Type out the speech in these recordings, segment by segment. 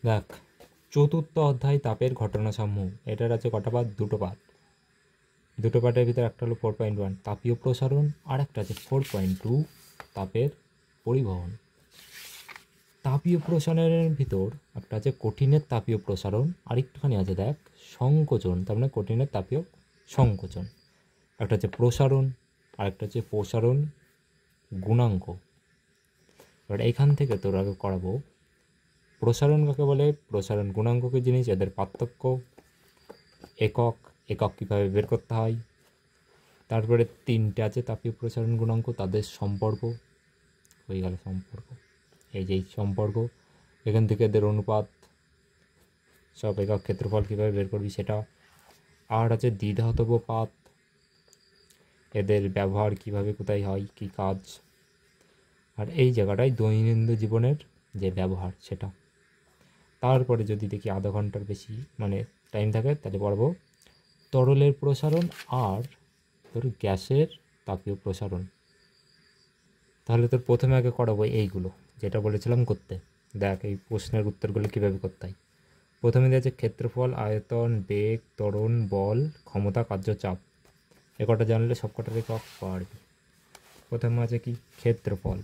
দেখ, চতুর্থ অধ্যায় তাপের ঘটনাসমূহ, এটার আছে কটা পার্ট? দুটো পার্ট। দুটো পার্টের ভিতরে একটা হলো 4.1 তাপীয় প্রসারণ, আর একটা আছে 4.2 তাপের পরিবহন। তাপীয় প্রসারণের ভিতর একটা আছে কঠিনের তাপীয় প্রসারণ, আর একটুখানি আছে দেখ সংকোচন, তার মানে কঠিনের তাপীয় সংকোচন। একটা হচ্ছে প্রসারণ, আর একটা হচ্ছে প্রসারণ গুণাঙ্ক। এবার এখান থেকে তোর আগে করাবো প্রসারণ কাকে বলে, প্রসারণ গুণাঙ্ককে জিনিস, এদের পার্থক্য, একক, একক কীভাবে বের করতে হয়। তারপরে তিনটে আছে তাপীয় প্রসারণ গুণাঙ্ক, তাদের সম্পর্ক হয়ে গেল সম্পর্ক, এই যে সম্পর্ক, এখান থেকে এদের অনুপাত, সব একক ক্ষেত্রফল কীভাবে বের করবি সেটা। আর আছে দ্বিধাতব পাত, এদের ব্যবহার কিভাবে কোথায় হয়, কি কাজ। আর এই জায়গাটায় দৈনন্দিন জীবনের যে ব্যবহার সেটা। তারপরে যদি দেখি আধা ঘন্টার বেশি মানে টাইম থাকে তাহলে পড়বো তরলের প্রসারণ আর তোর গ্যাসের তাপীয় প্রসারণ। তাহলে তোর প্রথমে আগে করাবো এইগুলো যেটা বলেছিলাম করতে। দেখ এই প্রশ্নের উত্তরগুলো কীভাবে করতে হয়। প্রথমে দিয়েছে ক্ষেত্রফল, আয়তন, বেগ, ত্বরণ, বল, ক্ষমতা, কার্য, চাপ। এ কটা জানলে সব কটারই একক পারবি। প্রথমে আছে কি ক্ষেত্রফল।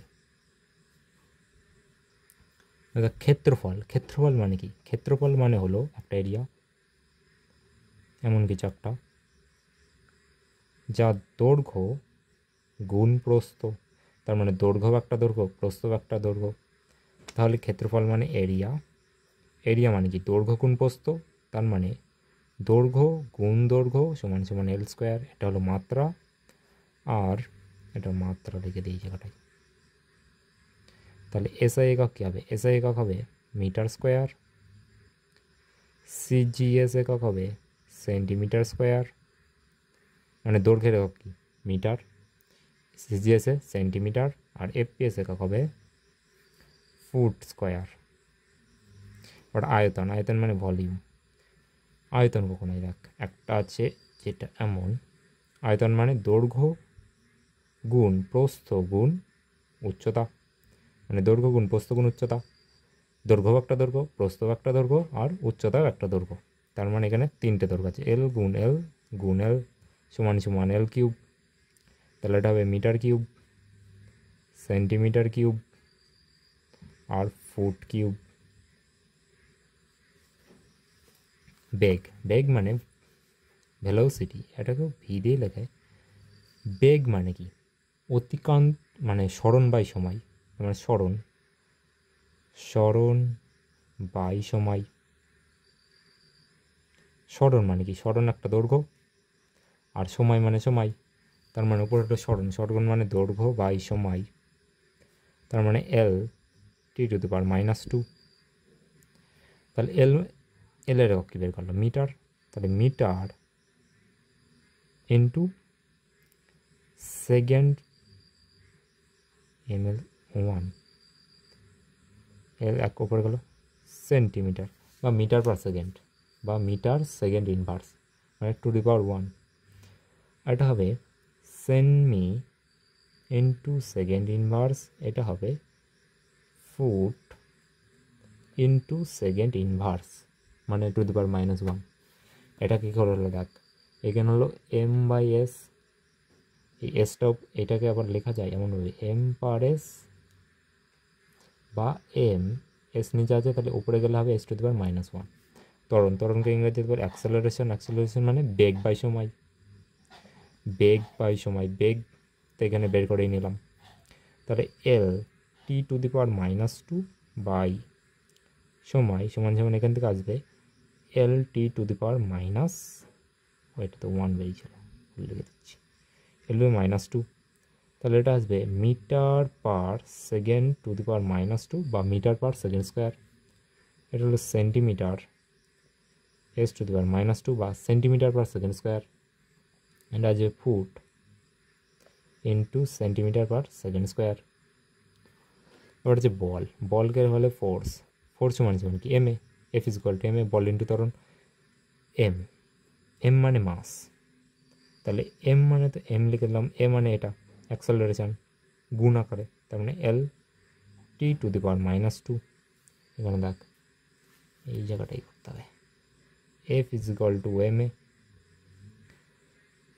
ক্ষেত্রফল, ক্ষেত্রফল মানে কি? ক্ষেত্রফল মানে হলো একটা এরিয়া, এমন কিছু একটা যা দৈর্ঘ্য গুণ প্রস্থ, তার মানে দৈর্ঘ্য একটা দৈর্ঘ্য, প্রস্থ একটা দৈর্ঘ্য। তাহলে ক্ষেত্রফল মানে এরিয়া, এরিয়া মানে কি দৈর্ঘ্য গুণ প্রস্থ, তার মানে দৈর্ঘ্য গুণ দৈর্ঘ্য সমান সমান এল স্কোয়ার। এটা হলো মাত্রা, আর এটা মাত্রা লিখে দিই জায়গাটায়। তাহলে এসআই একক কী হবে? এসআই একক হবে মিটার স্কোয়ার, সিজিএস একক হবে সেন্টিমিটার স্কোয়ার, মানে দৈর্ঘ্যের একক কি মিটার, সিজিএসে সেন্টিমিটার, আর এফপিএস একক হবে ফুট স্কোয়ার। আর আয়তন, আয়তন মানে ভলিউম। আয়তন কখনোই দেখ একটা আছে যেটা এমন, আয়তন মানে দৈর্ঘ্য গুণ প্রস্থ গুণ উচ্চতা, মানে দৈর্ঘ্য গুণ প্রস্থ গুণ উচ্চতা। দৈর্ঘ্য একটা দৈর্ঘ্য, প্রস্থ একটা দৈর্ঘ্য, আর উচ্চতাও একটা দৈর্ঘ্য। তার মানে এখানে তিনটে দৈর্ঘ্য আছে, এল গুণ এল গুণ এল সমান সমান এল কিউব। তাহলে এটা হবে মিটার কিউব, সেন্টিমিটার কিউব, আর ফুট কিউব। বেগ, বেগ মানে ভেলোসিটি, এটাকেও ভি দিয়ে লেখায়। বেগ মানে কি অতিক্রান্ত, মানে সরণ বাই সময়, মানে সরণ, সরণ বাই সময়। সরণ মানে কি সরণ একটা দৈর্ঘ্য, আর সময় মানে সময়, তার মানে উপরে একটা সরণ, সরণ মানে দৈর্ঘ্য বাই সময়, তার মানে এল টি টু দি পাওয়ার -2। তাহলে এল, এলের একক কী বের করলো? মিটার। তাহলে metre into second M L 1, L এক উপরে গেল সেন্টিমিটার, বা মিটার পার সেকেন্ড, বা মিটার সেকেন্ড ইনভার্স, মানে টু দি পাওয়ার 1। এটা হবে সেমি ইন্টু সেকেন্ড ইনভার্স, এটা হবে ফুট ইন্টু সেকেন্ড ইনভার্স, মানে টু দি পাওয়ার -1। এটা কী করে হলো দেখ, এখানে হলো এম বাই এস, এই এসটাও এটাকে আবার লেখা যায় এমনভাবে এম পার এস, বা এম এস নিচে আছে তাহলে উপরে গেলে হবে এস টু দি পাওয়ার -1। ত্বরণ, ত্বরণকে ইংরেজিতে বলে অ্যাক্সেলারেশন, অ্যাক্সেলারেশন মানে বেগ বাই সময়, বেগ বাই সময়, বেগ তো এখানে বের করেই নিলাম। তাহলে এল T to the power -2 by সময় সমান সমান এখান থেকে আসবে এল T to the power minus, এটা তো 1 বেরিয়েছিল লিখে দিচ্ছি, এল -2। তাহলে এটা আসবে metre per second to the power -2 বা মিটার পার সেকেন্ড স্কোয়ার। এটা হলো centimetre S to the power -2 বা সেন্টিমিটার পার সেকেন্ড স্কোয়ার। এটা আসবে foot into centimetre per second square. এবার হচ্ছে বল, বলকে হলে ফোর্স, ফোর্স সমান সমান কি M A, F is equal to M A, বল ইন্টু ত্বরণ। এম, এম মানে মাস, তাহলে এম মানে তো এম লিখে দিলাম, এ মানে এটা অ্যাক্সেলারেশন গুণ আকারে, তার মানে এল টি টু দি পাওয়ার -2। এখানে দেখ এই জায়গাটাই করতে হবে। F is equal to M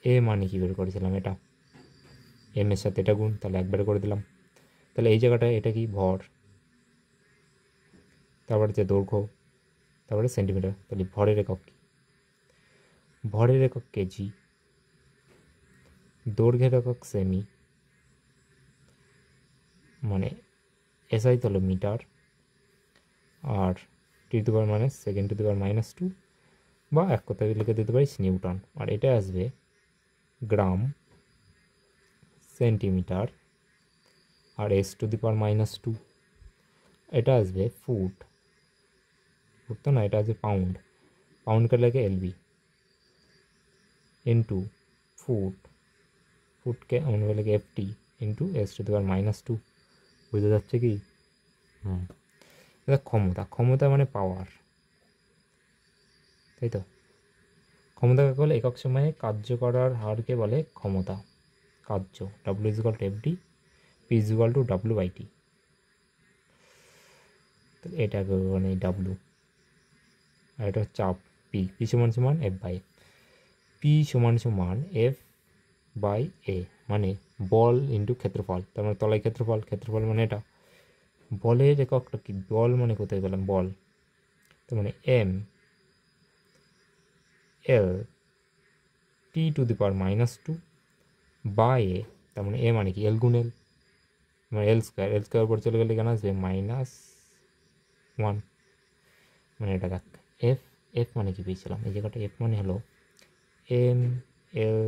A মানে কী বের করেছিলাম, এটা এম এর সাথে এটা গুণ, তাহলে একবারে করে দিলাম। তাহলে এই জায়গাটায় এটা কি ভর, তারপরে যে দৈর্ঘ্য, তারপরে সেন্টিমিটার, তাহলে ভরের একক কি, ভরের একক কেজি, দৈর্ঘ্যের একক সেমি, মানে এসআই তো হলো মিটার, আর T to the power minus second to the power -2 বা এক কথায় লিখে দিতে পারিস নিউটন। আর এটা আসবে গ্রাম, সেন্টিমিটার, আর এস টু দি পাওয়ার -2, এটা আসবে ফুট, ফুট তো না, এটা আসবে পাউন্ড, পাউন্ডকে লাগে এলবি ইন্টু ফুট, ফুটকে আমরা লাগে FT into S to the power -2। বুঝতে যাচ্ছে কি? এটা ক্ষমতা, ক্ষমতা মানে পাওয়ার, তাই তো। ক্ষমতা কাকে বলে? একক সময়ে কার্য করার হারকে বলে ক্ষমতা, কার্য। W is equal to F D, P is equal to W by T. তাহলে এটাকে মানে ডাব্লিউ, আর এটা চাপ পি, পি সমান সমান এফ বাই এ, পি সমান সমান এফ বাই এ, মানে বল ইন্টু ক্ষেত্রফল, তার মানে তলায় ক্ষেত্রফল, ক্ষেত্রফল মানে এটা। বলের এককটা কি, বল মানে কোথায় পেলাম বল, তার মানে M L T to the power -2 by A, তার মানে এ মানে কি এল গুণ এল, মানে এল স্কোয়ার, এল স্কোয়ার উপর চলে গেলে কেন আসবে -1, মানে এটা দেখ এফ, এফ মানে কি পেয়েছিলাম এই জায়গাটা, এফ মানে হলো M L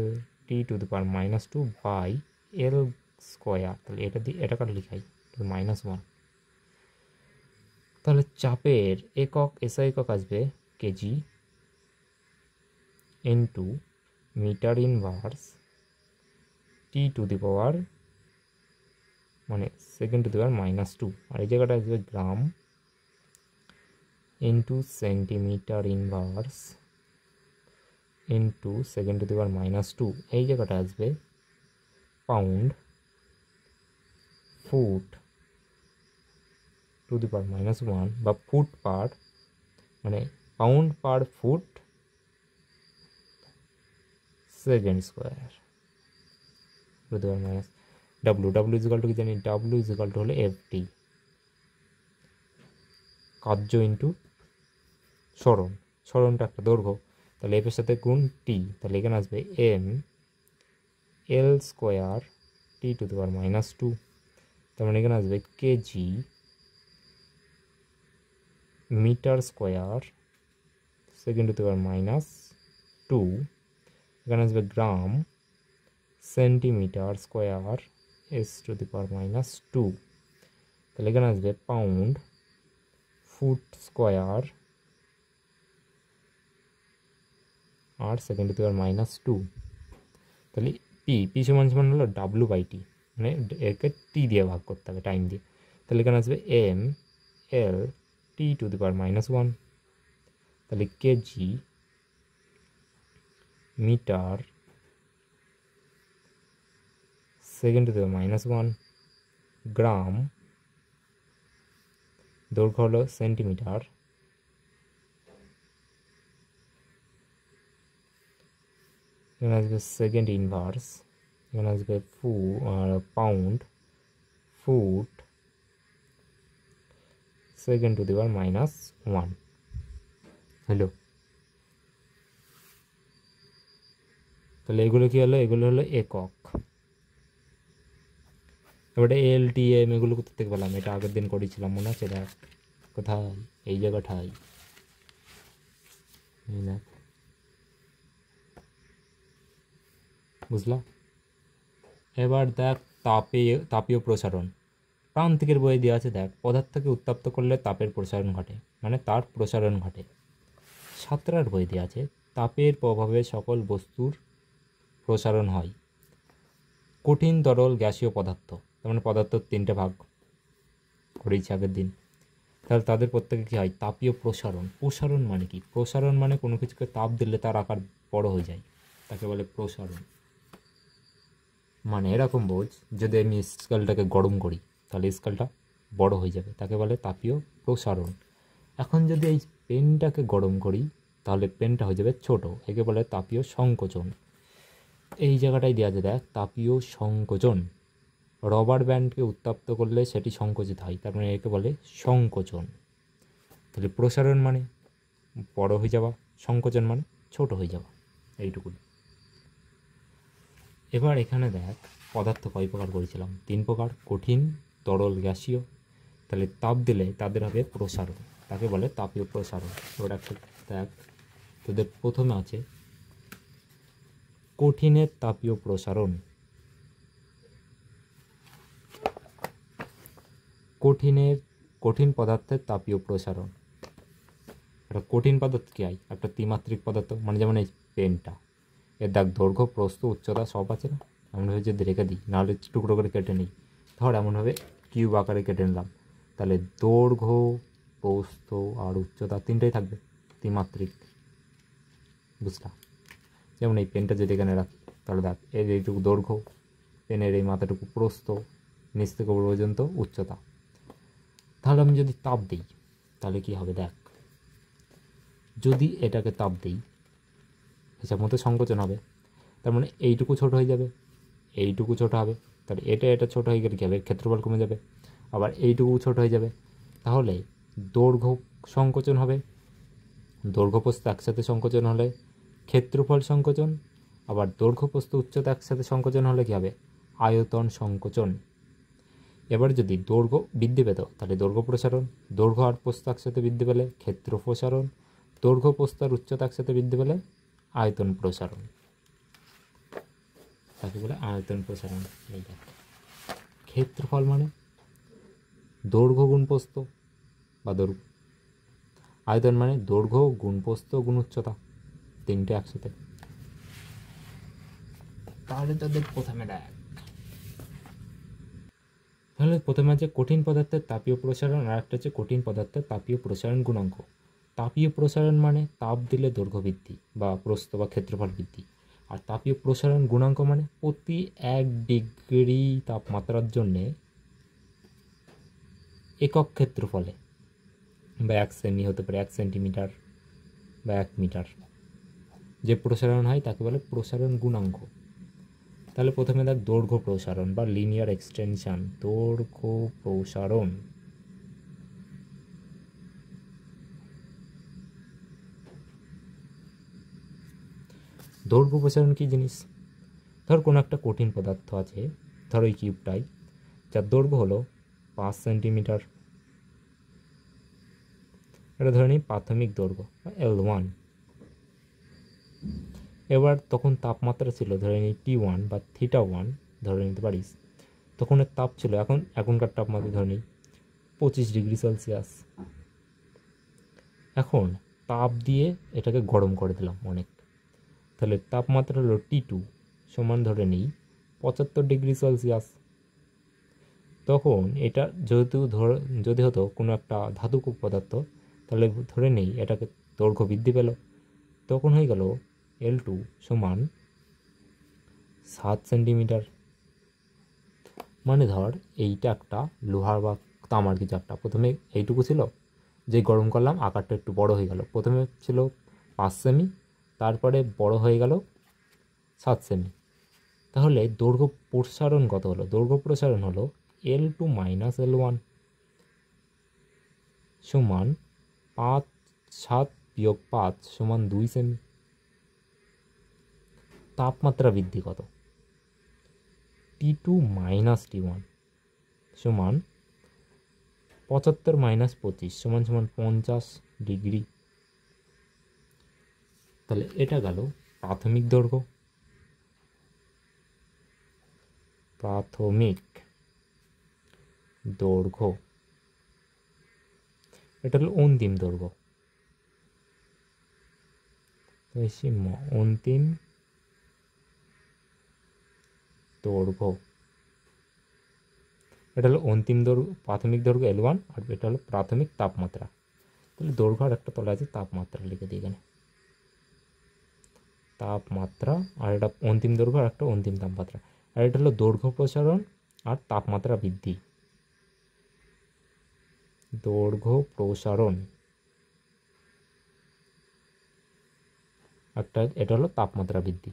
T to the power -2 by L square, তাহলে এটা দিয়ে এটা কাটা লিখাই -1। তাহলে চাপের একক এসআই একক আসবে KG into metre inverse T to the power মানে সেকেন্ড টু দি পাওয়ার -2, আর এই জায়গাটা আসবে gram into centimetre inverse into second to the power -2, এই জায়গাটা আসবে pound foot to the power -1 বা ফুট পার, মানে pound per foot second square to the power W, W is equal to কি জানি, ডাব্লু ইজ ইকুয়াল টু হলো F T, কার্য into সরণ, সরণটা একটা দৈর্ঘ্য, তাহলে এফের সাথে গুণ টি, তাহলে এখানে আসবে M L square T to the power -2, তার মানে এখানে আসবে KG metre square second to the power -2, এখানে আসবে gram centimetre square S to the power -2, তাহলে এখানে আসবে পাউন্ড ফুট স্কোয়ার আর সেকেন্ড টু দি পাওয়ার -2, তাহলে পি, পি সমান সমান হলো ডাব্লু বাই টি, মানে একে টি দিয়ে ভাগ করতে হবে টাইম দিয়ে, তাহলে এখানে আসবে M L T to the power -1, তাহলে KG metre second to the power -1, gram, দৈর্ঘ্য হলো সেন্টিমিটার, এখানে আসবে সেকেন্ড ইনভার্স, এখানে আসবে pound foot second to the power -1। Hello, তাহলে এগুলো কি হলো, এগুলো হলো একক। এবারে এল টি এম এগুলো কোথা থেকে পেলাম, এটা আগের দিন করেছিলাম মনে আছে, দেখ কোথায়, এই জায়গাটাই দেখ, বুঝলা। এবার দেখ তাপীয় প্রসারণ, প্রান্তিকের বইয়ে দেওয়া আছে, দেখ পদার্থকে উত্তপ্ত করলে তাপের প্রসারণ ঘটে, মানে তার প্রসারণ ঘটে। সাতটার বই দেওয়া আছে তাপের প্রভাবে সকল বস্তুর প্রসারণ হয়। কঠিন তরল গ্যাসীয় পদার্থ, তার মানে পদার্থর তিনটে ভাগ করেছি আগের দিন, তাহলে তাদের প্রত্যেকে কী হয়, তাপীয় প্রসারণ। প্রসারণ মানে কি, প্রসারণ মানে কোনো কিছুকে তাপ দিলে তার আকার বড় হয়ে যায়, তাকে বলে প্রসারণ। মানে এরকম বোঝ, যদি আমি স্কেলটাকে গরম করি তাহলে স্কেলটা বড় হয়ে যাবে, তাকে বলে তাপীয় প্রসারণ। এখন যদি এই পেনটাকে গরম করি তাহলে পেনটা হয়ে যাবে ছোট, একে বলে তাপীয় সংকোচন। এই জায়গাটায় দেওয়া যায় দেখ, তাপীয় সংকোচন। রবার ব্যান্ডকে উত্তপ্ত করলে সেটি সংকুচিত হয়, তার মানে একে বলে সংকোচন। তাহলে প্রসারণ মানে বড় হয়ে যাওয়া, সংকোচন মানে ছোট হয়ে যাওয়া, এইটুকু। এবার এখানে দেখ পদার্থ কয় প্রকার করেছিলাম, 3 প্রকার, কঠিন, তরল, গ্যাসীয়। তাহলে তাপ দিলে তাদের হবে প্রসারণ, তাকে বলে তাপীয় প্রসারণ। এবার একটা দেখ, তোদের প্রথমে আছে কঠিনের তাপীয় প্রসারণ। কঠিন পদার্থের তাপীয় প্রসারণ। একটা কঠিন পদার্থ কী হয়, একটা ত্রিমাত্রিক পদার্থ, মানে যেমন এই পেনটা, এর দেখ দৈর্ঘ্য, প্রস্থ, উচ্চতা সব আছে না, এমনভাবে যদি রেখে দিই, নাহলে টুকরো করে কেটে নিই, ধর এমনভাবে কিউব আকারে কেটে নিলাম, তাহলে দৈর্ঘ্য, প্রস্থ আর উচ্চতা তিনটাই থাকবে, ত্রিমাত্রিক। বুঝলাম? যেমন এই পেনটা যদি এখানে রাখি, তাহলে দেখ এর এইটুকু দৈর্ঘ্য, পেনের এই মাথাটুকু প্রস্থ, নিচ থেকে উপর পর্যন্ত উচ্চতা। তাহলে আমি যদি তাপ দিই তাহলে কি হবে দেখ, যদি এটাকে তাপ দিই হিসাব মতো সংকোচন হবে, তার মানে এইটুকু ছোট হয়ে যাবে, এইটুকু ছোট হবে, তাহলে এটা ছোট হয়ে গেলে কী হবে, ক্ষেত্রফল কমে যাবে, আবার এইটুকু ছোট হয়ে যাবে, তাহলে দৈর্ঘ্য সংকোচন হবে, দৈর্ঘ্য প্রস্থ একসাথে সংকোচন হলে ক্ষেত্রফল সংকোচন, আবার দৈর্ঘ্য প্রস্থ উচ্চতা একসাথে সংকোচন হলে কী হবে, আয়তন সংকোচন। এবার যদি দৈর্ঘ্য বৃদ্ধি পেত তাহলে দৈর্ঘ্য প্রসারণ, দৈর্ঘ্য আর প্রস্থ একসাথে বৃদ্ধি পেলে ক্ষেত্র প্রসারণ, দৈর্ঘ্য প্রস্থ আর উচ্চতা একসাথে বৃদ্ধি পেলে আয়তন প্রসারণ, তাকে বলে আয়তন প্রসারণ। এই দেখ, ক্ষেত্রফল মানে দৈর্ঘ্য গুণ প্রস্থ বা দৈর্ঘ্য, আয়তন মানে দৈর্ঘ্য গুণ প্রস্থ গুণ উচ্চতা, তিনটে একসাথে। তাহলে তাদের প্রথমে দেখ, তাহলে প্রথমে আছে কঠিন পদার্থের তাপীয় প্রসারণ, আর একটা হচ্ছে কঠিন পদার্থের তাপীয় প্রসারণ গুণাঙ্ক। তাপীয় প্রসারণ মানে তাপ দিলে দৈর্ঘ্য বৃদ্ধি বা প্রস্থ বা ক্ষেত্রফল বৃদ্ধি, আর তাপীয় প্রসারণ গুণাঙ্ক মানে প্রতি 1 ডিগ্রি তাপমাত্রার জন্যে একক ক্ষেত্রফলে বা 1 সেমি হতে পারে, 1 সেন্টিমিটার বা 1 মিটার যে প্রসারণ হয় তাকে বলে প্রসারণ গুণাঙ্ক। তাহলে প্রথমে দেখ দৈর্ঘ্য প্রসারণ বা লিনিয়ার এক্সটেনশন, দৈর্ঘ্য প্রসারণ। দৈর্ঘ্য প্রসারণ কী জিনিস, ধর কোনো একটা কঠিন পদার্থ আছে, ধর ওই কিউবটাই, যার দৈর্ঘ্য হলো 5 সেন্টিমিটার, এটা ধরে নিই প্রাথমিক দৈর্ঘ্য L1। এবার তখন তাপমাত্রা ছিল ধরে নিই T1 বা θ1 ধরে নিতে পারিস, তখন এর তাপ ছিল, এখনকার তাপমাত্রা ধরে নিই 25 ডিগ্রি সেলসিয়াস। এখন তাপ দিয়ে এটাকে গরম করে দিলাম অনেক, তাহলে তাপমাত্রা হলো T2 সমান ধরে নিই 75 ডিগ্রি সেলসিয়াস। তখন এটা যেহেতু যদি হতো কোনো একটা ধাতব পদার্থ, তাহলে ধরে নেই এটাকে দৈর্ঘ্য বৃদ্ধি পেল, তখন হয়ে গেল L2 সমান 7 সেন্টিমিটার। মানে ধর এইটা একটা লোহার বা তামার কিছু একটা, প্রথমে এইটুকু ছিল, যে গরম করলাম আকারটা একটু বড় হয়ে গেল, প্রথমে ছিল 5 সেমি, তারপরে বড় হয়ে গেল 7 সেমি। তাহলে দৈর্ঘ্য প্রসারণ কত হলো, দৈর্ঘ্য প্রসারণ হলো L2 মাইনাস L1 সমান 7 বিয়োগ 5 সমান 2 সেমি। তাপমাত্রা বৃদ্ধি কত, T2 মাইনাস T1 সমান 75 মাইনাস 25 সমান 50 ডিগ্রি। তাহলে এটা গেল প্রাথমিক দৈর্ঘ্য, প্রাথমিক দৈর্ঘ্য। এটা হলো অন্তিম দৈর্ঘ্য, অন্তিম দৈর্ঘ্য। এটা হলো অন্তিম দৈর্ঘ্য, প্রাথমিক দৈর্ঘ্য L1, আর এটা হলো প্রাথমিক তাপমাত্রা। তাহলে দৈর্ঘ্য আর একটা তলা আছে তাপমাত্রা লিখে দিই এখানে, তাপমাত্রা, আর এটা অন্তিম দৈর্ঘ্য আর একটা অন্তিম তাপমাত্রা। আর এটা হলো দৈর্ঘ্য প্রসারণ আর তাপমাত্রা বৃদ্ধি, দৈর্ঘ্য প্রসারণ। একটা এটা হলো তাপমাত্রা বৃদ্ধি।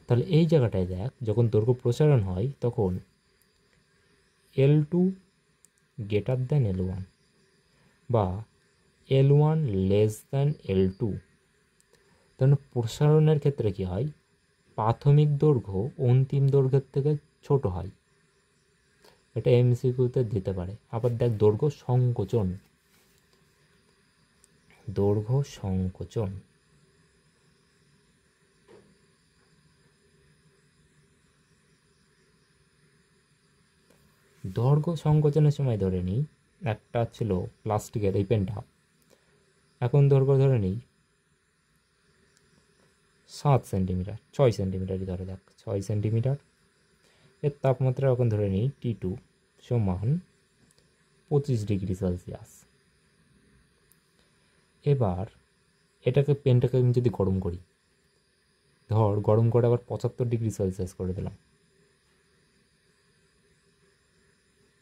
তাহলে এই জায়গাটায় দেখ, যখন দৈর্ঘ্য প্রসারণ হয় তখন L2 গ্রেটার দ্যান L1 বা L1 লেস দ্যান L2, তাহলে প্রসারণের ক্ষেত্রে কী হয়, প্রাথমিক দৈর্ঘ্য অন্তিম দৈর্ঘ্যের থেকে ছোট হয়। এটা এমসিকিউতে দিতে পারে। আবার দেখ দৈর্ঘ্য সংকোচন, দৈর্ঘ্য সংকোচন দৈর্ঘ্য সংকোচনের সময় ধরে নিই একটা ছিল প্লাস্টিকের এই পেনটা, এখন দৈর্ঘ্য ধরে নিই 7 সেন্টিমিটার, 6 সেন্টিমিটারই ধরে দেখ 6 সেন্টিমিটার। এর তাপমাত্রা এখন ধরে নিই T2 সমান 25 ডিগ্রি সেলসিয়াস। এবার পেনটাকে আমি যদি গরম করি, ধর গরম করে আবার 75 ডিগ্রি সেলসিয়াস করে দিলাম,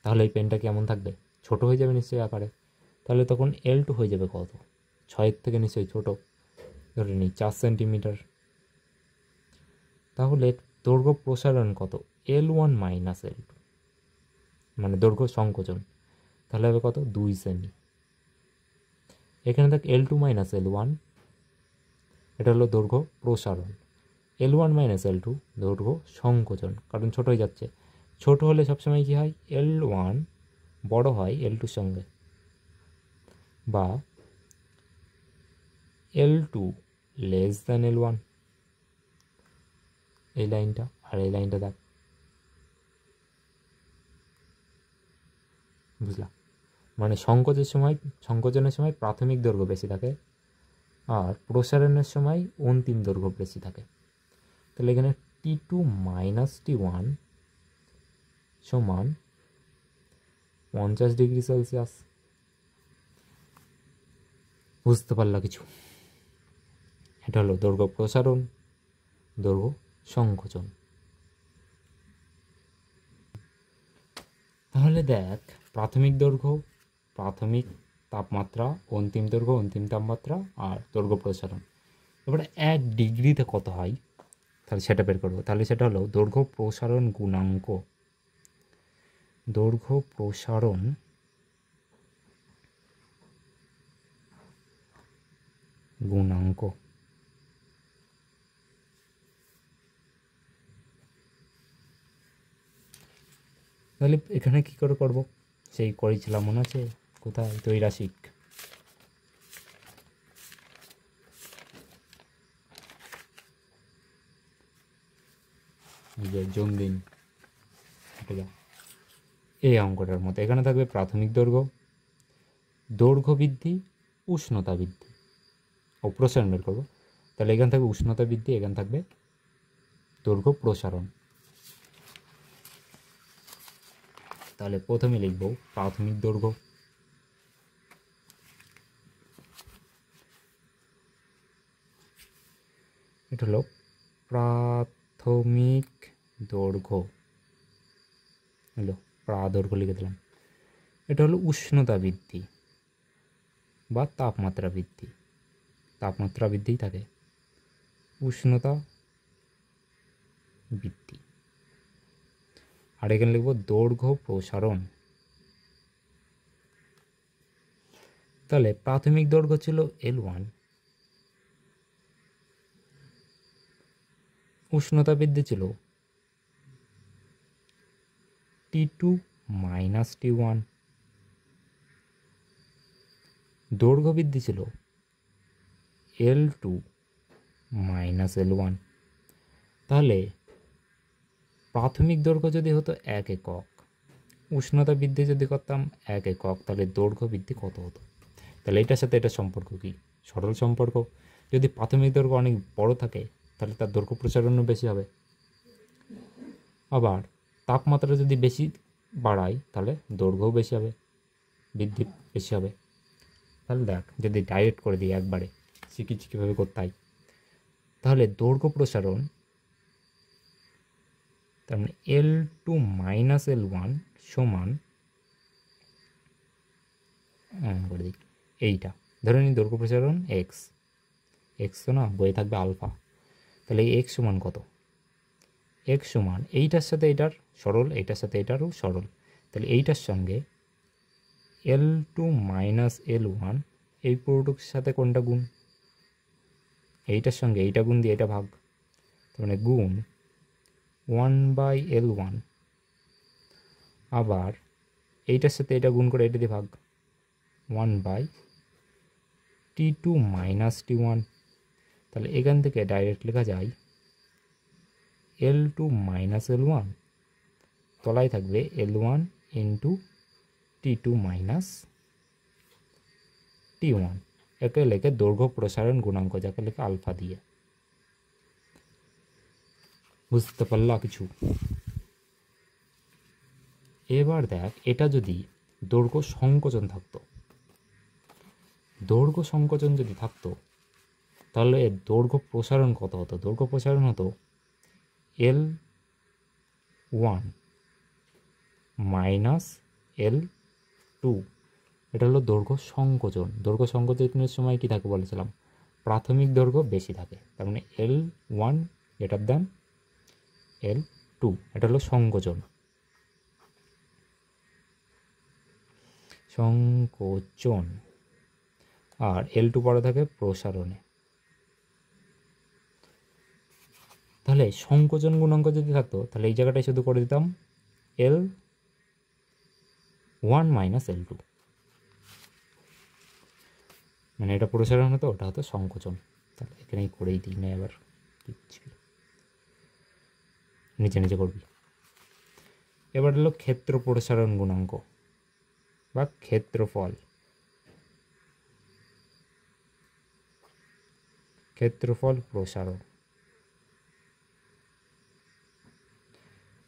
তাহলে এই পেনটা কেমন থাকবে, ছোট হয়ে যাবে নিশ্চয়ই আকারে। তাহলে তখন L2 হয়ে যাবে কত, 6-এর থেকে নিশ্চয়ই ছোট, ধরে নিই 4 সেন্টিমিটার। তাহলে দৈর্ঘ্য প্রসারণ কত, L1 মাইনাস L2, মানে দৈর্ঘ্য সংকোচন, তাহলে হবে কত 2 সেমি। এখানে দেখ L2 মাইনাস L1, এটা হলো দৈর্ঘ্য প্রসারণ, L1 মাইনাস L2 দৈর্ঘ্য সংকোচন, কারণ ছোট হয়ে যাচ্ছে। ছোট হলে সবসময় কী হয়, L1 বড় হয় L2 সঙ্গে, বা L2 লেস দ্যান L1, এই লাইনটা আর এই লাইনটা দেখ, বুঝলাম? মানে সংকোচনের সময় প্রাথমিক দৈর্ঘ্য বেশি থাকে আর প্রসারণের সময় অন্তিম দৈর্ঘ্য বেশি থাকে। তাহলে এখানে T2 মাইনাস T1 সমান 50 ডিগ্রি সেলসিয়াস। বুঝতে পারলা কিছু? এটা হলো দৈর্ঘ্য প্রসারণ, দৈর্ঘ্য সংকোচন। তাহলে দেখ প্রাথমিক দৈর্ঘ্য, প্রাথমিক তাপমাত্রা, অন্তিম দৈর্ঘ্য, অন্তিম তাপমাত্রা আর দৈর্ঘ্য প্রসারণ। এবারে 1 ডিগ্রিতে কত হয় তাহলে সেটা বের করবো। তাহলে সেটা হলো দৈর্ঘ্য প্রসারণ গুণাঙ্ক, দৈর্ঘ্য প্রসারণ গুণাঙ্ক। তাহলে এখানে কী করে করবো, সেই করেছিলাম মনে আছে কোথায়, ত্রৈরাশিক। জোন দিন এই অঙ্কটার মতো, এখানে থাকবে প্রাথমিক দৈর্ঘ্য, দৈর্ঘ্য বৃদ্ধি, উষ্ণতা বৃদ্ধি ও প্রসারণ বের করবো। তাহলে এখানে থাকবে উষ্ণতা বৃদ্ধি, এখানে থাকবে দৈর্ঘ্য প্রসারণ। তাহলে প্রথমে লিখব প্রাথমিক দৈর্ঘ্য, এটা হলো প্রাথমিক দৈর্ঘ্য, হলো দৈর্ঘ্য লিখে দিলাম। এটা হলো উষ্ণতা বৃদ্ধি বা তাপমাত্রা বৃদ্ধি, তাপমাত্রা বৃদ্ধিই থাকে, উষ্ণতা বৃদ্ধি। আর এখানে লিখব দৈর্ঘ্য প্রসারণ। তাহলে প্রাথমিক দৈর্ঘ্য ছিল L1, উষ্ণতা বৃদ্ধি ছিল T2 মাইনাস T1, দৈর্ঘ্য বৃদ্ধি ছিল L2 মাইনাস L1। তাহলে প্রাথমিক দৈর্ঘ্য যদি হতো 1 একক, উষ্ণতা বৃদ্ধি যদি করতাম 1 একক, তাহলে দৈর্ঘ্য বৃদ্ধি কত হতো? তাহলে এটার সাথে এটা সম্পর্ক কি? সরল সম্পর্ক। যদি প্রাথমিক দৈর্ঘ্য অনেক বড় থাকে তাহলে তার দৈর্ঘ্য প্রসারণও বেশি হবে। আবার তাপমাত্রা যদি বেশি বাড়ায় তাহলে দৈর্ঘ্যও বেশি হবে, বৃদ্ধি বেশি হবে। তাহলে দেখ যদি ডাইরেক্ট করে দিই একবারে শিখেছি কীভাবে করতে হয়, তাহলে দৈর্ঘ্য প্রসারণ তার মানে L2 মাইনাস L1 সমান করে দিই এইটা, ধরে নিই দৈর্ঘ্য প্রসারণ x, এক্স তো না, বইয়ে থাকবে আলফা। তাহলে এই এক্স সমান কত? এক্স সমান এইটার সাথে এইটার সরল, এইটার সাথে এইটারও সরল। তাহলে এইটার সঙ্গে L2 মাইনাস L1 এই পুরোটুর সাথে কোনটা গুণ? এইটার সঙ্গে এইটা গুণ দিয়ে এটা ভাগ, তার মানে গুণ 1/L1, আবার এইটার সাথে এটা গুণ করে এটা দিয়ে ভাগ 1/T2 মাইনাস T1। তাহলে এখান থেকে ডাইরেক্ট লেখা যায় L2 মাইনাস L1, তলায় থাকবে L1 into T2 minus T1। একে লেখে দৈর্ঘ্য প্রসারণ গুণাঙ্ক, যাকে লেখে আলফা দিয়ে। বুঝতে পারলা কিছু? এবার দেখ, এটা যদি দৈর্ঘ্য সংকোচন থাকতো, দৈর্ঘ্য সংকোচন যদি থাকতো তাহলে এর দৈর্ঘ্য প্রসারণ কত হতো? দৈর্ঘ্য প্রসারণ হতো L1 মাইনাস L2। এটা হলো দৈর্ঘ্য সংকোচন। দৈর্ঘ্য সংকোচনের সময় কি থাকে বলেছিলাম? প্রাথমিক দৈর্ঘ্য বেশি থাকে, তার মানে L1 গ্রেটার দ্যান L2, এটা হলো সংকোচন। সংকোচন। আর L2 পরে থাকে প্রসারণে। তাহলে সংকোচন গুণাঙ্ক যদি থাকতো তাহলে এই জায়গাটায় শুধু করে দিতাম L1 মাইনাস L2, মানে এটা প্রসারণ হতো, ওটা হতো সংকোচন। তাহলে এখানেই করেই দিই না, এবার দিচ্ছি, নিচে নিচে করবি। এবার হলো ক্ষেত্র প্রসারণ গুণাঙ্ক বা ক্ষেত্রফল। ক্ষেত্রফল প্রসারণ,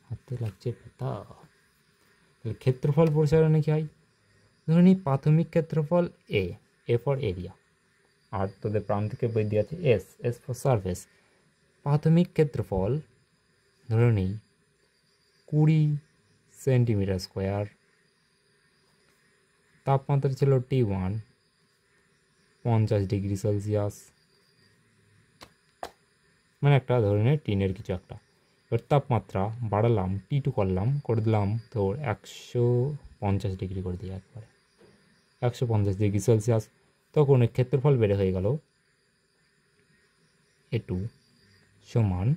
হাতে লাগছে ব্যথা। তাহলে ক্ষেত্রফল প্রসারণে কি হয়? ধরে নিই প্রাথমিক ক্ষেত্রফল এ ফর এরিয়া, আর তোদের প্রান্তিকের বই দিয়ে আছে এস ফর সারফেস। প্রাথমিক ক্ষেত্রফল ধরে নিই 20 সেন্টিমিটার স্কোয়ার, তাপমাত্রা ছিল T1 50 ডিগ্রি সেলসিয়াস, মানে একটা ধরনের টিনের কিছু একটা। এবার তাপমাত্রা বাড়ালাম, T2 করলাম, করে দিলাম তোর 150 ডিগ্রি করে দিই, একবারে 150 ডিগ্রি সেলসিয়াস। তখন এর ক্ষেত্রফল বেড়ে হয়ে গেল A2 সমান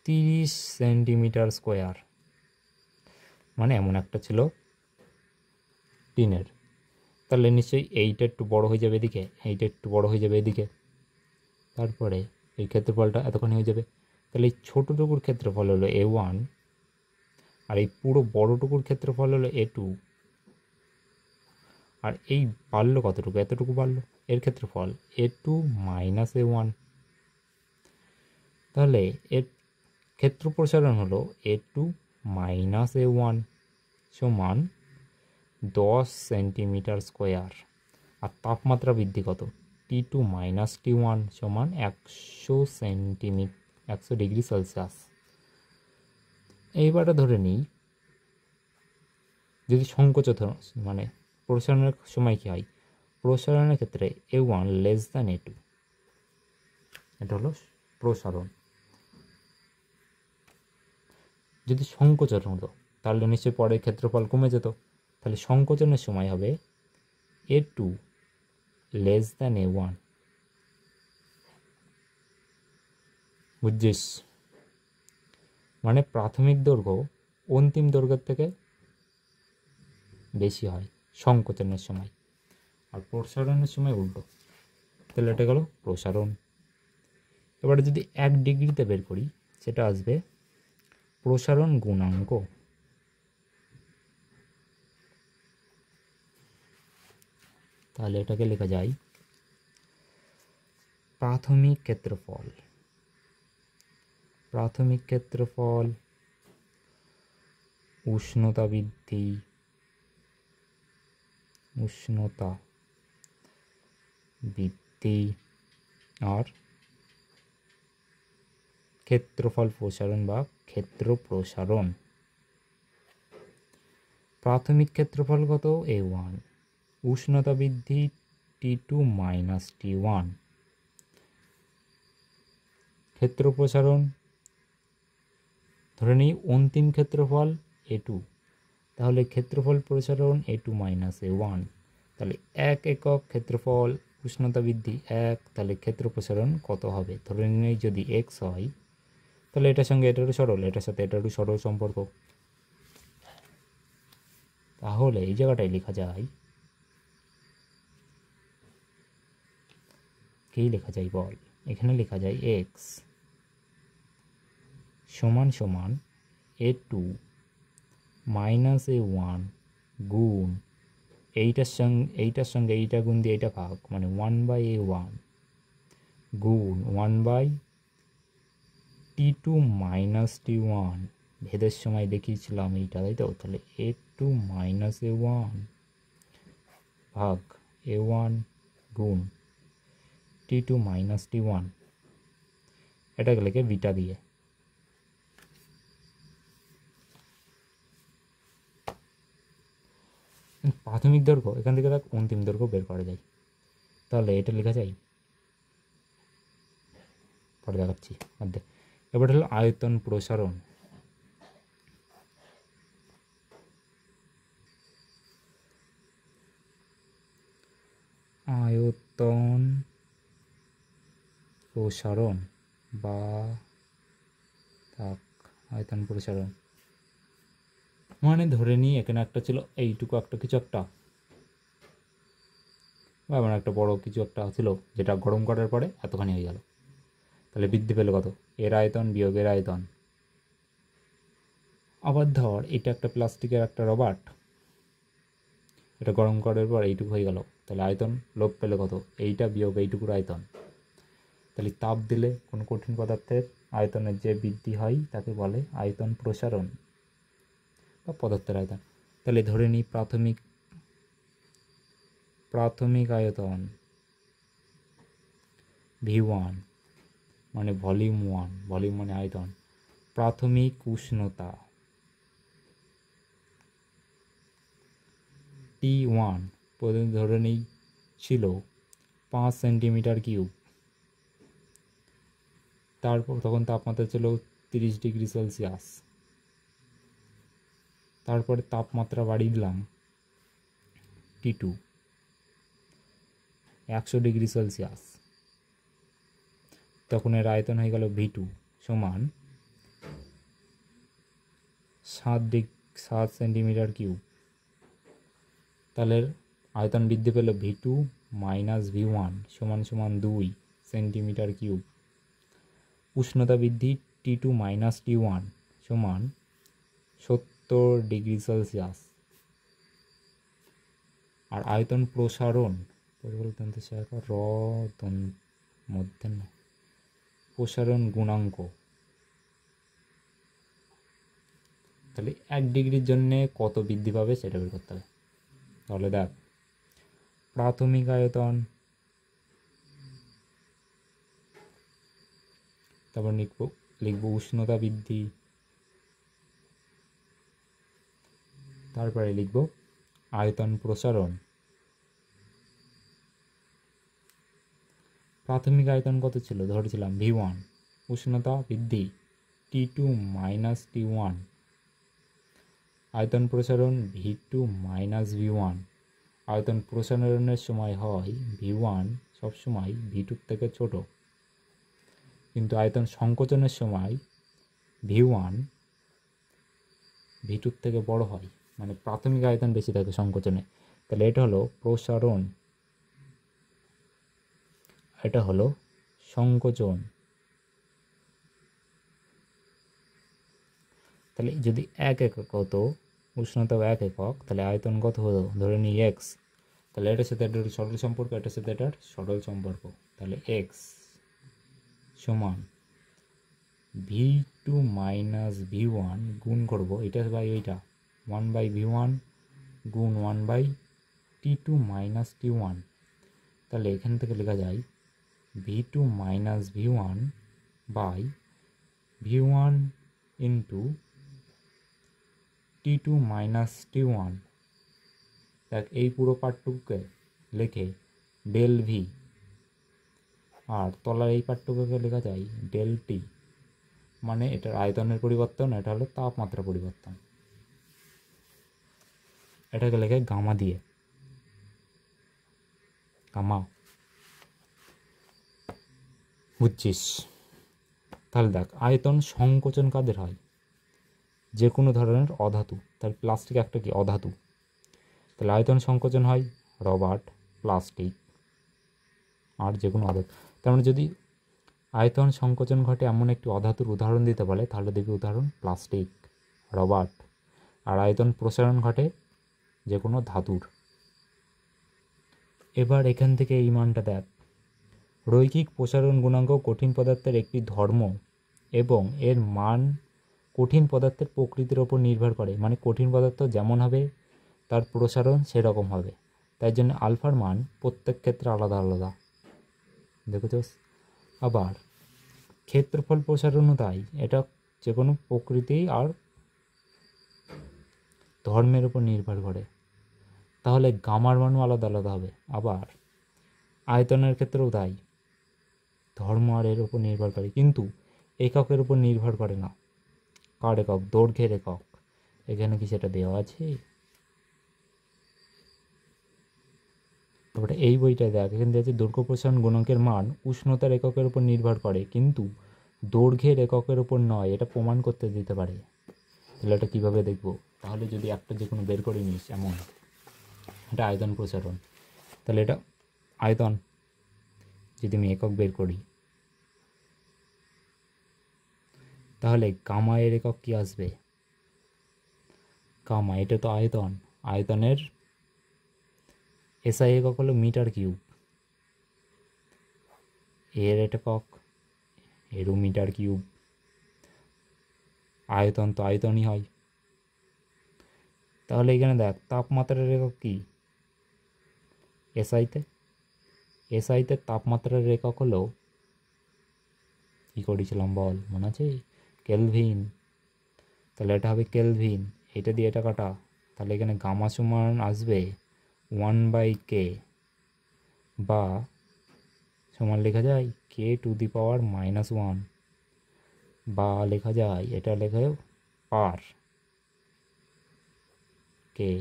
30 সেন্টিমিটার স্কোয়ার, মানে এমন একটা ছিল টিনের। তাহলে নিশ্চয়ই এইটা একটু বড় হয়ে যাবে এদিকে, এইটা একটু বড় হয়ে যাবে এদিকে, তারপরে এই ক্ষেত্রফলটা এতখানি হয়ে যাবে। তাহলে এই ছোটোটুকুর ক্ষেত্রফল হলো A1, আর এই পুরো বড়টুকুর ক্ষেত্রফল হলো A2, আর এই বাড়লো কতটুকু? এতটুকু বাড়লো এর ক্ষেত্রফল A2 মাইনাস A1। তাহলে এর ক্ষেত্র প্রসারণ হলো A2 মাইনাস A1 সমান 10 সেন্টিমিটার স্কোয়ার। আর তাপমাত্রা বৃদ্ধি কত? T2 মাইনাস T1 সমান 100 ডিগ্রি সেলসিয়াস। এইবারটা ধরে নিই যদি সংকোচন, মানে প্রসারণের সময় কী হয়? প্রসারণের ক্ষেত্রে A1 লেস দ্যান A2, এটা হলো প্রসারণ। যদি সংকোচন হতো তাহলে নিশ্চয়ই পরের ক্ষেত্রফল কমে যেত। তাহলে সংকোচনের সময় হবে A2 লেস দ্যান A1। বুঝছিস? মানে প্রাথমিক দৈর্ঘ্য অন্তিম দৈর্ঘ্যের থেকে বেশি হয় সংকোচনের সময়, আর প্রসারণের সময় উল্টো। তাহলে এটা গেল প্রসারণ। এবারে যদি 1 ডিগ্রিতে বের করি, সেটা আসবে প্রসারণ গুণাঙ্ক। তাহলে এটাকে লেখা যায় প্রাথমিক ক্ষেত্রফল। প্রাথমিক ক্ষেত্রফল উষ্ণতা বৃদ্ধি, উষ্ণতা বৃদ্ধি আর ক্ষেত্রফল প্রসারণ বা ক্ষেত্র প্রসারণ। প্রাথমিক ক্ষেত্রফল কত? A1, উষ্ণতা বৃদ্ধি T2 মাইনাস T1, ক্ষেত্র প্রসারণ ধরে নিই অন্তিম ক্ষেত্রফল A2, তাহলে ক্ষেত্রফল প্রসারণ A2 মাইনাস A1, তাহলে 1 একক ক্ষেত্রফল উষ্ণতা বৃদ্ধি 1, তাহলে ক্ষেত্র প্রসারণ কত হবে? ধরে নিই যদি x হয় তাহলে এটার সঙ্গে এটারও সরল, এটার সাথে এটারও সরল সম্পর্ক, তাহলে এই জায়গাটায় লেখা যায়, কি লেখা যায় বল? এখানে লেখা যায় x সমান সমান A2 মাইনাস A1 গুণ এইটার সঙ্গে এইটা গুণ দিয়ে এইটা ভাগ, মানে 1/A1 গুণ 1/T2 মাইনাস T1, ভেদের সময় দেখিয়েছিলাম এইটা, তাই তো? তাহলে A2 মাইনাস A1 ভাগ A1 গুণ T2 মাইনাস T1, এটাকে লেখে বিটা দিয়ে। প্রাথমিক দৈর্ঘ্য এখান থেকে দেখ অন্তিম দৈর্ঘ্য বের করা যায়, তাহলে এটা লেখা যায়, পরে দেখাচ্ছি মধ্যে। এবার হলো আয়তন প্রসারণ। আয়তন প্রসারণ বা আয়তন প্রসারণ মানে ধরে নিই এখানে একটা ছিল এইটুকু একটা কিছু একটা, বা এমন একটা বড় কিছু একটা ছিল যেটা গরম করার পরে এতখানি হয়ে গেল, তাহলে বৃদ্ধি পেল কত? এর আয়তন বিয়োগ এর আয়তন। আবার ধর এটা একটা প্লাস্টিকের একটা রবার্ট, এটা গরম করার পর এইটুকু হয়ে গেল, তাহলে আয়তন লোপ পেলে কত? এইটা বিয়োগ এইটুকুর আয়তন। তাহলে তাপ দিলে কোনো কঠিন পদার্থের আয়তনের যে বৃদ্ধি হয় তাকে বলে আয়তন প্রসারণ বা পদার্থের আয়তন। তাহলে ধরে নিই প্রাথমিক আয়তন V1 মানে ভলিউম 1, ভলিউম মানে আয়তন। প্রাথমিক উষ্ণতা T1 প্রথমে ধরে নিই ছিল 5 সেন্টিমিটার কিউব, তারপর তখন তাপমাত্রা ছিল 30 ডিগ্রি সেলসিয়াস, তারপরে তাপমাত্রা বাড়িয়ে দিলাম T2 100 ডিগ্রি সেলসিয়াস, তখন এর আয়তন হয়ে গেল V2 সমান 7 সেন্টিমিটার কিউব, তাহলে আয়তন বৃদ্ধি পেল V2 মাইনাস V1 সমান সমান 2 সেন্টিমিটার কিউব। উষ্ণতা বৃদ্ধি T2 মাইনাস T1 সমান 70 ডিগ্রি সেলসিয়াস। আর আয়তন প্রসারণ প্রসারণ গুণাঙ্ক, তাহলে 1 ডিগ্রির জন্য কত বৃদ্ধি পাবে সেটা বের করতে হবে। তাহলে দেখ প্রাথমিক আয়তন, তারপর লিখব উষ্ণতা বৃদ্ধি, তারপরে লিখব আয়তন প্রসারণ। প্রাথমিক আয়তন কত ছিল? ধরেছিলাম V1, উষ্ণতা বৃদ্ধি T2 মাইনাস T1, আয়তন প্রসারণ V2 মাইনাস V1। আয়তন প্রসারণের সময় হয় V1 সবসময় V2 থেকে ছোট, কিন্তু আয়তন সংকোচনের সময় V1 V2 থেকে বড় হয়, মানে প্রাথমিক আয়তন বেশি থাকে সংকোচনে। তাহলে এটা হলো প্রসারণ, এটা হলো সংকোচন। তাহলে যদি 1 একক হতো, উষ্ণতা 1 একক, তাহলে আয়তন কত হতো? ধরে নিই x, তাহলে এটার সাথে এটার সরল সম্পর্ক, এটার সাথে এটার সরল সম্পর্ক, তাহলে x সমান V2 মাইনাস V1 গুণ করবো এটা বাই এইটা 1/V1 গুণ 1/T2 মাইনাস T1, তাহলে এখান থেকে লেখা যায় V2 minus V1 by V1 into T2 minus T1। দেখ এই পুরো পার্টটুকুকে লেখে ডেল ভি, আর তলার এই পার্টটুকুকে লেখা যায় ডেল টি, মানে এটার আয়তনের পরিবর্তন, এটা হলো তাপমাত্রা পরিবর্তন। এটাকে লেখে গামা দিয়ে, গামা। বুঝছিস? তাহলে দেখ, আয়তন সংকোচন কাদের হয়? যে কোনো ধরনের অধাতু। তাহলে প্লাস্টিক একটা কি অধাতু, তাহলে আয়তন সংকোচন হয় রবার্ট, প্লাস্টিক আর যে কোনো অধাতু। তার মানে যদি আয়তন সংকোচন ঘটে এমন একটি অধাতুর উদাহরণ দিতে বলে তাহলে দেখবি উদাহরণ প্লাস্টিক, রবার্ট। আর আয়তন প্রসারণ ঘটে যে কোনো ধাতুর। এবার এখান থেকে এই মানটা দেখ, রৈখিক প্রসারণ গুণাঙ্ক কঠিন পদার্থের একটি ধর্ম এবং এর মান কঠিন পদার্থের প্রকৃতির ওপর নির্ভর করে। মানে কঠিন পদার্থ যেমন হবে তার প্রসারণ সেরকম হবে, তাই জন্য আলফার মান প্রত্যেক ক্ষেত্রে আলাদা আলাদা। দেখেছস? আবার ক্ষেত্রফল প্রসারণও তাই, এটা যে কোনো প্রকৃতি আর ধর্মের উপর নির্ভর করে, তাহলে গামার মানও আলাদা আলাদা হবে। আবার আয়তনের ক্ষেত্রেও তাই, ধর্ম আর এর উপর নির্ভর করে, কিন্তু এককের উপর নির্ভর করে না। কার একক? দৈর্ঘ্যের একক। এখানে কি সেটা দেওয়া আছে? তারপরে এই বইটা দেখ, এখানে দেওয়া আছে দৈর্ঘ্য প্রসারণ গুণকের মান উষ্ণতার এককের উপর নির্ভর করে কিন্তু দৈর্ঘ্যের এককের উপর নয়, এটা প্রমাণ করতে দিতে পারে। তাহলে এটা কীভাবে দেখবো? তাহলে যদি একটা যে কোনো বের করে নিস, এমন এটা আয়তন প্রসারণ, তাহলে এটা আয়তন যদি আমি একক বের করি তাহলে গামা এর একক কি আসবে? গামা, এটা তো আয়তন, আয়তনের এসআই একক হলো মিটার কিউব, এর একক এরও মিটার কিউব। আয়তন তো আয়তনই হয়। তাহলে এখানে দেখ তাপমাত্রার একক কি? এসআইতে তাপমাত্রার একক হলো, কী করেছিলাম বল, মনে আছে? কেলভিন। তাহলে এটা হবে কেলভিন, এটা দিয়ে এটা কাটা, তাহলে এখানে গামা সমান আসবে 1/k, বা সমান লেখা যায় k⁻⁻1, বা লেখা যায়, এটা লেখা পার কে,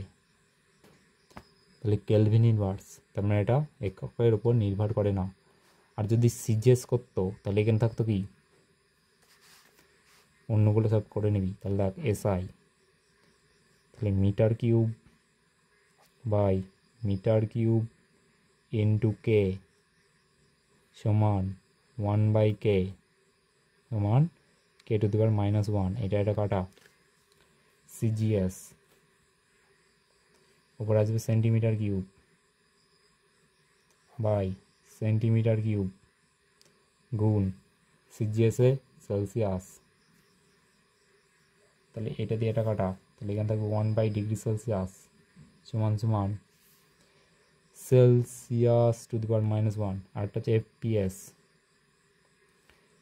তাহলে কেলভিন ইনভার্স। তার মানে এটা এককের উপর নির্ভর করে না। আর যদি সিজিএস করতো তাহলে এখানে থাকতো কি, অন্যগুলো সব করে নিবি। তাহলে দেখ এসআই, তাহলে metre cube by metre cube into K সমান 1/k সমান k⁻⁻1, এটা কাটা। সিজিএস ওপর আসবে centimetre cube by centimetre cube গুণ সিজিএসে সেলসিয়াস, তাহলে এটা দিয়ে এটা কাটা, তাহলে এখানে থাকবে 1/ডিগ্রি সেলসিয়াস সমান সমান সেলসিয়াস ⁻⁻1, আর একটা হচ্ছে এফপিএস,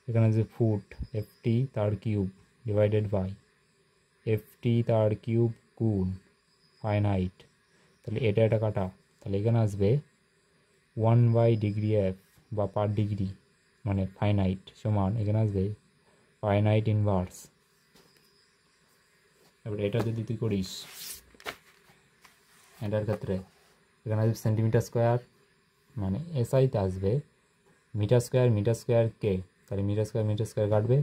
এখানে যে ফুট, এফটি তার কিউব ডিভাইডেড বাই এফটি তার কিউব গুণ ফারেনহাইট, তাহলে এটা কাটা, তাহলে এখানে আসবে 1/ডিগ্রি এফ বা পার ডিগ্রি মানে ফারেনহাইট সমান, এখানে আসবে ফারেনহাইট ইনভার্স। এবার এটা যদি তুই করিস এটার ক্ষেত্রে, এখানে আসবে সেন্টিমিটার স্কোয়ার, মানে এসআইতে আসবে মিটার স্কোয়ার কে, তাহলে মিটার স্কোয়ার কাটবে,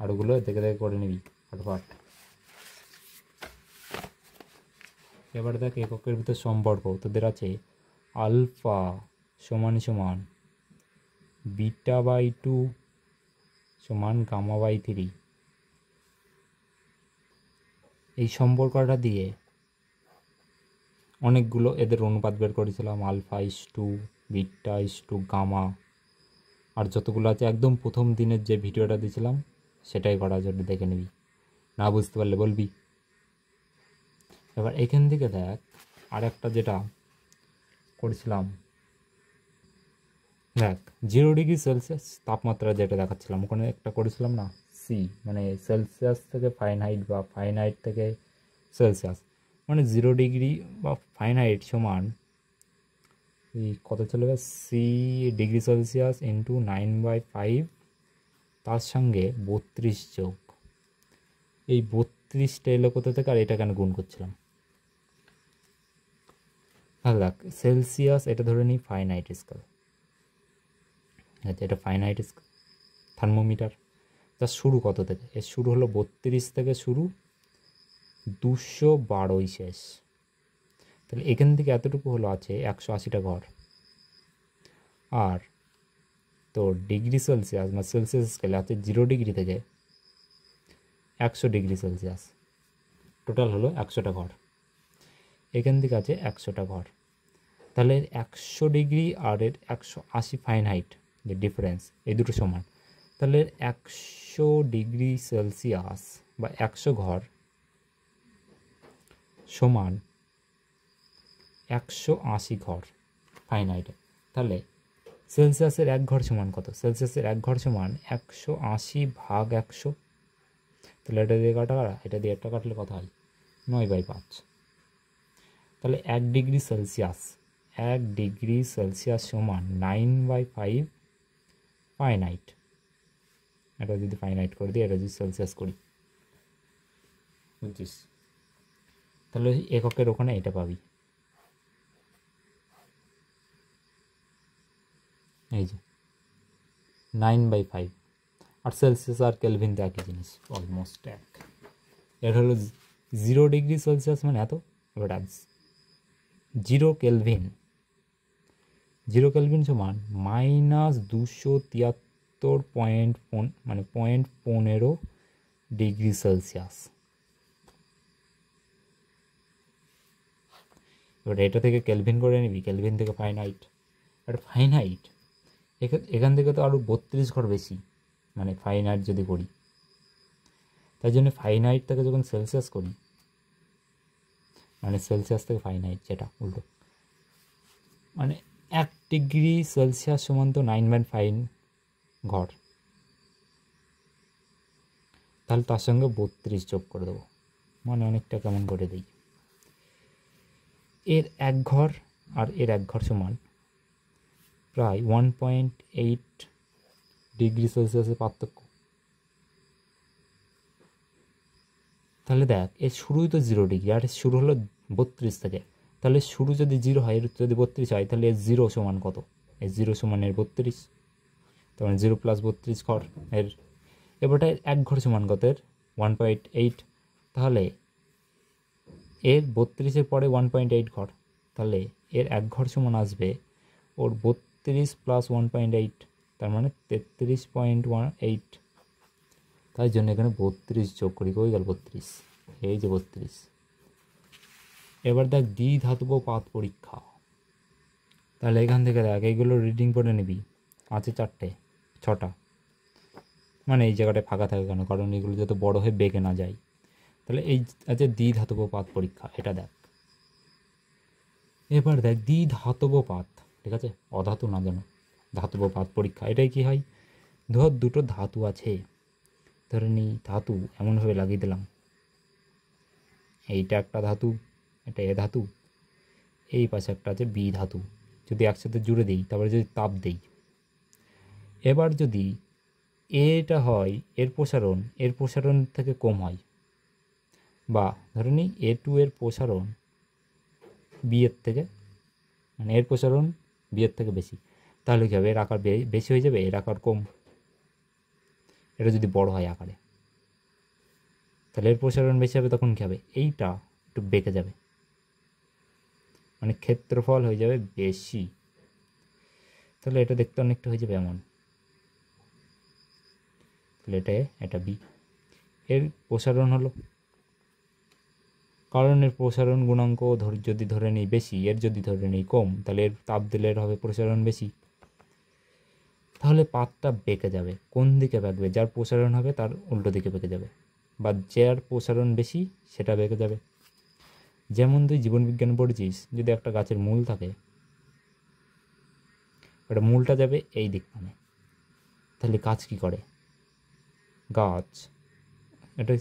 আর ওগুলো দেখে দেখে করে নিবি ফটাফট। এবার দেখ এককের ভিতর সম্পর্ক তোদের আছে আলফা সমান β/2 সমান γ/3। এই সম্পর্কটা দিয়ে অনেকগুলো এদের অনুপাত বের করেছিলাম, α/β/γ, আর যতগুলো আছে একদম প্রথম দিনের যে ভিডিওটা দিয়েছিলাম সেটাই করার জন্য দেখে নিবি, না বুঝতে পারলে বলবি। এবার এখান থেকে দেখ আর একটা যেটা করেছিলাম, দেখ 0 ডিগ্রি সেলসিয়াস তাপমাত্রা যেটা দেখাচ্ছিলাম ওখানে একটা করেছিলাম না, সি মানে সেলসিয়াস থেকে ফারেনহাইট বা ফারেনহাইট থেকে সেলসিয়াস, মানে 0 ডিগ্রি বা ফারেনহাইট সমান এই কত চলে যাবে, সি ডিগ্রি সেলসিয়াস ইন্টু 9/5 তার সঙ্গে 32 যোগ, এই 32টা এলো কোথা থেকে, আর এটা কেন গুণ করছিলাম। ভালো লাগ, সেলসিয়াস এটা ধরে নিই ফাইনাইট স্কেল, আচ্ছা এটা ফাইনাইট স্কেল থার্মোমিটার। তার শুরু কত থেকে, এর শুরু হলো 32 থেকে শুরু, 212 শেষ। তাহলে এখান থেকে এতটুকু হলো আছে 180টা ঘর। আর তো ডিগ্রি সেলসিয়াস বা সেলসিয়াস স্কেলে আছে 0 ডিগ্রি থেকে 100 ডিগ্রি সেলসিয়াস, টোটাল হলো 100টা ঘর। এখান থেকে আছে 100টা ঘর। তাহলে 100 ডিগ্রি আর এর 180 ফাইনহাইট যে ডিফারেন্স, এই দুটো সমান। তাহলে 100 ডিগ্রি সেলসিয়াস বা 100 ঘর সমান 180 ঘর ফাইনহাইটে। তাহলে সেলসিয়াসের 1 ঘর সমান কত, সেলসিয়াসের 1 ঘর সমান 180 ভাগ 100। তাহলে এটা দিয়ে কাটা, এটা দিয়ে একটা কাটলে কত হয়, 9/5। তাহলে 1 ডিগ্রি সেলসিয়াস, 1 ডিগ্রি সেলসিয়াস সমান 9/5 ফাইনাইট। এটা যদি ফাইনাইট করে দিই, এটা যদি সেলসিয়াস করি, বুঝছিস, তাহলে এককের ওখানে এটা পাবি, এই যে 9/5। আর সেলসিয়াস আর কেলভিন তো একই জিনিস, অলমোস্ট এক। এর হলো 0 ডিগ্রি সেলসিয়াস মানে এত, এবার 0 কেলভিন, 0 কেলভিন সমান -273 মানে 0.15 ডিগ্রি সেলসিয়াস। এবার এটা থেকে কেলভিন করে নিবি, কেলভিন থেকে ফাইনহাইট। আর ফাইনহাইট এখান থেকে তো আরও 32 ঘর বেশি, মানে ফাইনহাইট যদি করি, তাই জন্য ফাইনহাইট থেকে যখন সেলসিয়াস করি, মানে সেলসিয়াস থেকে ফাইনহাইট যেটা উল্টো, মানে 1 ডিগ্রি সেলসিয়াস সমান তো 9/5 ঘর, তাহলে তার সঙ্গে 32 যোগ করে দেবো, মানে অনেকটা কেমন করে দিই। এর 1 ঘর আর এর 1 ঘর সমান প্রায় 1.8 ডিগ্রি সেলসিয়াসের পার্থক্য। তাহলে দেখ, এর শুরুই তো 0 ডিগ্রি, আর শুরু হলো 32 থেকে। তাহলে শুরু যদি 0 হয়, এর যদি 32 হয়, তাহলে এর 0 সমান কত, এর 0 সমান এর 32, তখন 0 + 32 ঘর এর। এবারটা 1 ঘর সমান কত, এর 1.8। তাহলে এর 32-এর পরে 1.8 ঘর, তাহলে এর 1 ঘর সমান আসবে ওর 32 + 1.8, তার মানে 33.18। তাই জন্য এখানে 32 যোগ করি, কই গেল 32, এই যে 32। এবার দেখ দ্বিধাতব পাত পরীক্ষা, তাহলে এখান থেকে দেখ এইগুলো রিডিং করে নিবি, আছে 6টা, মানে এই জায়গাটায় ফাঁকা থাকে কেন, কারণ এগুলো যাতে বড় হয়ে বেঁকে না যায়। তাহলে এই আছে দ্বিধাতব পাত পরীক্ষা, এটা দেখ। এবার দেখ দ্বিধাতব পাত, ঠিক আছে, অধাতু না যেন, ধাতব পাত পরীক্ষা। এটাই কি হয়, ধর দুটো ধাতু আছে, ধরে নিই ধাতু এমনভাবে লাগিয়ে দিলাম, এইটা একটা ধাতু, এটা এ ধাতু, এই পাশে একটা আছে বি ধাতু। যদি একসাথে জুড়ে দিই, তারপরে যদি তাপ দিই, এবার যদি এটা হয় এর প্রসারণ থেকে কম হয়, বা ধরে নিই A2 এর প্রসারণ বি এর থেকে, মানে এর প্রসারণ বি এর থেকে বেশি, তাহলে কী হবে, এর আকার বেশি হয়ে যাবে, এর আকার কম। এটা যদি বড় হয় আকারে, তাহলে এর প্রসারণ বেশি হবে, তখন কী হবে, এইটা একটু বেঁকে যাবে, মানে ক্ষেত্রফল হয়ে যাবে বেশি। তাহলে এটা দেখতে অনেকটা হয়ে যাবে এমন, তাহলে এটা বি। এর প্রসারণ হলো, কারণ এর প্রসারণ গুণাঙ্ক যদি ধরে নিই বেশি, এর যদি ধরে নিই কম, তাহলে এর তাপ দিলে এর হবে প্রসারণ বেশি। তাহলে পাতটা বেঁকে যাবে, কোন দিকে বেঁকবে, যার প্রসারণ হবে তার উল্টো দিকে বেঁকে যাবে, বা যার প্রসারণ বেশি সেটা বেঁকে যাবে। যেমন তুই জীবনবিজ্ঞান পড়েছিস, যদি একটা গাছের মূল থাকে, ওটা মূলটা যাবে এই দিক মানে, তাহলে গাছ কী করে, গাছ এটা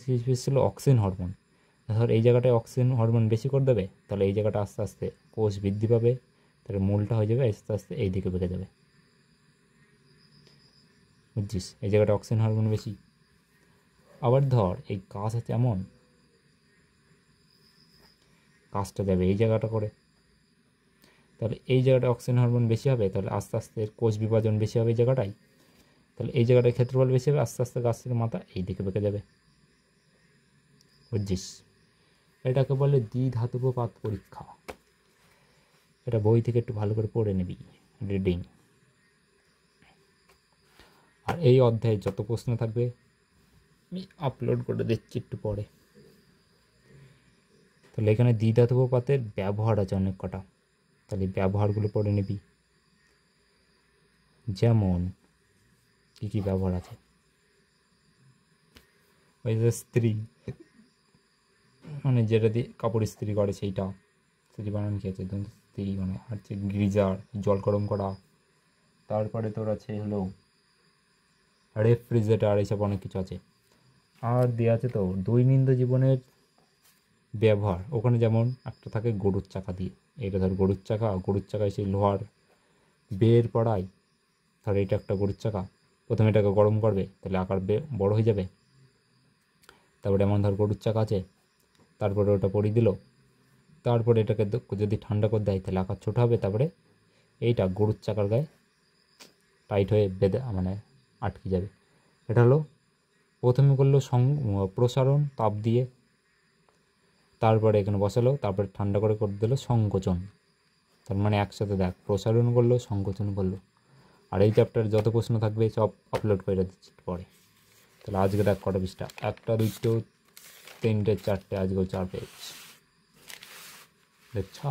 ছিল অক্সিজেন হরমোন, ধর এই জায়গাটায় অক্সিজেন হরমোন বেশি করে দেবে, তাহলে এই জায়গাটা আস্তে আস্তে কোষ বৃদ্ধি পাবে, তাহলে মূলটা হয়ে যাবে আস্তে আস্তে এই দিকে বেঁকে যাবে, বুঝছিস? এই জায়গাটা অক্সিজেন হারমোন বেশি। আবার ধর এই কাজ আছে এমন, কাজটা যাবে এই জায়গাটা করে, তাহলে এই জায়গাটা অক্সিজেন হরমোন বেশি হবে, তাহলে আস্তে আস্তে কোষ বিভাজন বেশি হবে এই জায়গাটায়, তাহলে এই জায়গাটায় ক্ষেত্রফল বেশি হবে, আস্তে আস্তে গাছের মাথা এই দিকে বেঁকে যাবে, বুঝছিস? এটাকে বলে দ্বিধাতব পাত পরীক্ষা। এটা বই থেকে একটু ভালো করে পড়ে নিবি, রিডিং। আর এই অধ্যায়ে যত প্রশ্ন থাকবে আমি আপলোড করে দিচ্ছি একটু পরে। তাহলে এখানে দ্বিধাতব পাতের ব্যবহার আছে অনেক কটা, তাহলে ব্যবহারগুলো পড়ে নিবি। যেমন কী কী ব্যবহার আছে, ওই যে স্ত্রী, মানে যেটা দিয়ে কাপড় ইস্ত্রি করে সেইটা, স্ত্রী বানানো কি আছে, স্ত্রী মানে হচ্ছে গিজার, জল গরম করা। তারপরে তোর আছে হলো রেফ্রিজারেটর, এইসব অনেক কিছু আছে। আর দেওয়া আছে তো দৈনন্দিন জীবনের ব্যবহার, ওখানে যেমন একটা থাকে গরুর চাকা দিয়ে, এটা ধর গরুর চাকায় সেই লোহার বের পড়ায়, ধর এটা একটা গরুর চাকা, প্রথমে এটাকে গরম করবে তাহলে আকার বড় হয়ে যাবে, তারপরে এমন ধর গরুর চাকা আছে, তারপরে ওটা পরিয়ে দিল, তারপরে এটাকে যদি ঠান্ডা করে দেয় তাহলে আকার ছোটো হবে, তারপরে এইটা গরুর চাকার গায়ে টাইট হয়ে বেঁধে মানে আটকে যাবে। এটা হলো প্রথমে করলো প্রসারণ তাপ দিয়ে, তারপরে এখানে বসালো, তারপরে ঠান্ডা করে দিল সংকোচন। তার মানে একসাথে দেখ, প্রসারণ করলো, সংকোচন করলো। আর এই চ্যাপ্টারে যত প্রশ্ন থাকবে সব আপলোড করে দিচ্ছি পরে। তাহলে আজকে দেখ কটা পৃষ্ঠা, 1, 2, 3, 4, আজকেও 4 পেজ, দেখছা?